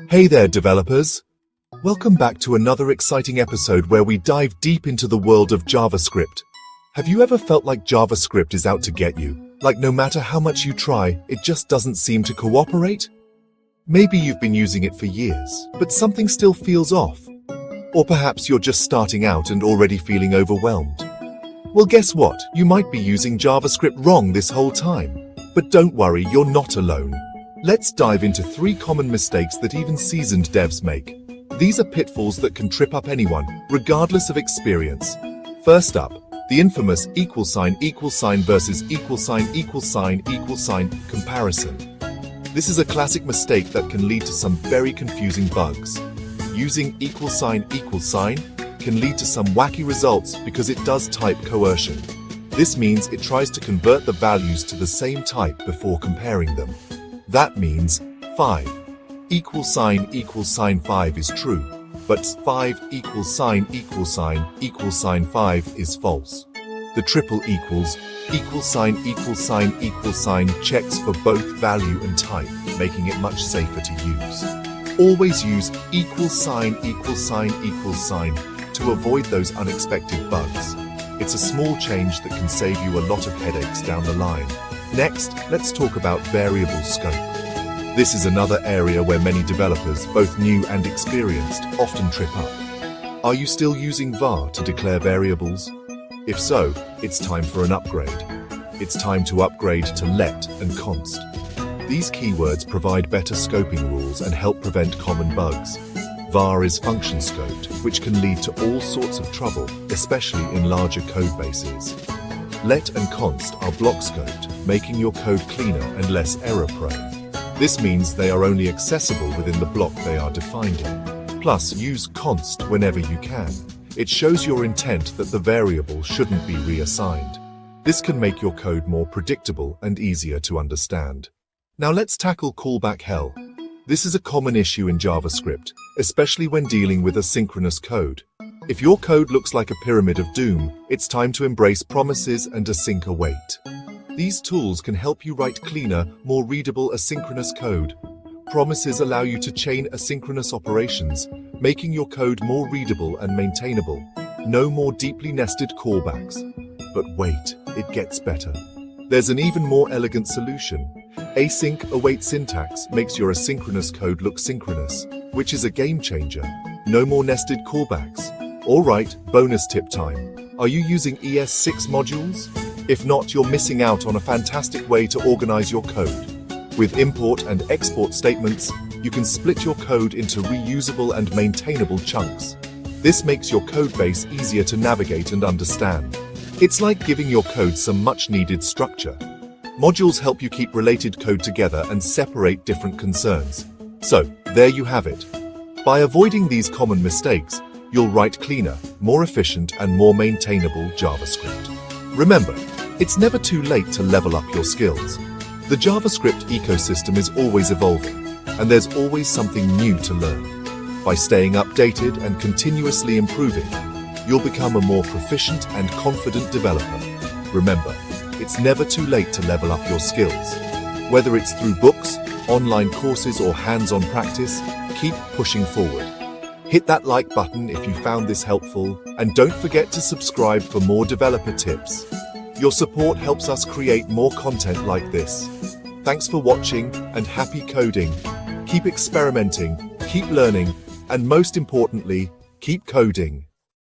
Hey there, developers! Welcome back to another exciting episode where we dive deep into the world of JavaScript. Have you ever felt like JavaScript is out to get you? Like no matter how much you try, it just doesn't seem to cooperate? Maybe you've been using it for years, but something still feels off. Or perhaps you're just starting out and already feeling overwhelmed. Well, guess what? You might be using JavaScript wrong this whole time. But don't worry, you're not alone. Let's dive into 3 common mistakes that even seasoned devs make. These are pitfalls that can trip up anyone, regardless of experience. First up, the infamous == versus == comparison. This is a classic mistake that can lead to some very confusing bugs. Using == can lead to some wacky results because it does type coercion. This means it tries to convert the values to the same type before comparing them. That means 5 == 5 is true, but 5 == 5 is false. The triple equals == checks for both value and type, making it much safer to use. Always use == to avoid those unexpected bugs. It's a small change that can save you a lot of headaches down the line. Next, let's talk about variable scope. This is another area where many developers, both new and experienced, often trip up. Are you still using var to declare variables? If so, it's time for an upgrade. It's time to upgrade to let and const. These keywords provide better scoping rules and help prevent common bugs. var is function scoped, which can lead to all sorts of trouble, especially in larger code bases. Let and const are block scoped, making your code cleaner and less error-prone. This means they are only accessible within the block they are defined in. Plus, use const whenever you can. It shows your intent that the variable shouldn't be reassigned. This can make your code more predictable and easier to understand. Now let's tackle callback hell. This is a common issue in JavaScript, especially when dealing with asynchronous code. If your code looks like a pyramid of doom, it's time to embrace promises and async await. These tools can help you write cleaner, more readable asynchronous code. Promises allow you to chain asynchronous operations, making your code more readable and maintainable. No more deeply nested callbacks. But wait, it gets better. There's an even more elegant solution. Async await syntax makes your asynchronous code look synchronous, which is a game changer. No more nested callbacks. Alright, bonus tip time. Are you using ES6 modules? If not, you're missing out on a fantastic way to organize your code. With import and export statements, you can split your code into reusable and maintainable chunks. This makes your code base easier to navigate and understand. It's like giving your code some much-needed structure. Modules help you keep related code together and separate different concerns. So, there you have it. By avoiding these common mistakes, you'll write cleaner, more efficient, and more maintainable JavaScript. Remember, it's never too late to level up your skills. The JavaScript ecosystem is always evolving, and there's always something new to learn. By staying updated and continuously improving, you'll become a more proficient and confident developer. Remember, it's never too late to level up your skills. Whether it's through books, online courses, or hands-on practice, keep pushing forward. Hit that like button if you found this helpful, and don't forget to subscribe for more developer tips. Your support helps us create more content like this. Thanks for watching, and happy coding. Keep experimenting, keep learning, and most importantly, keep coding.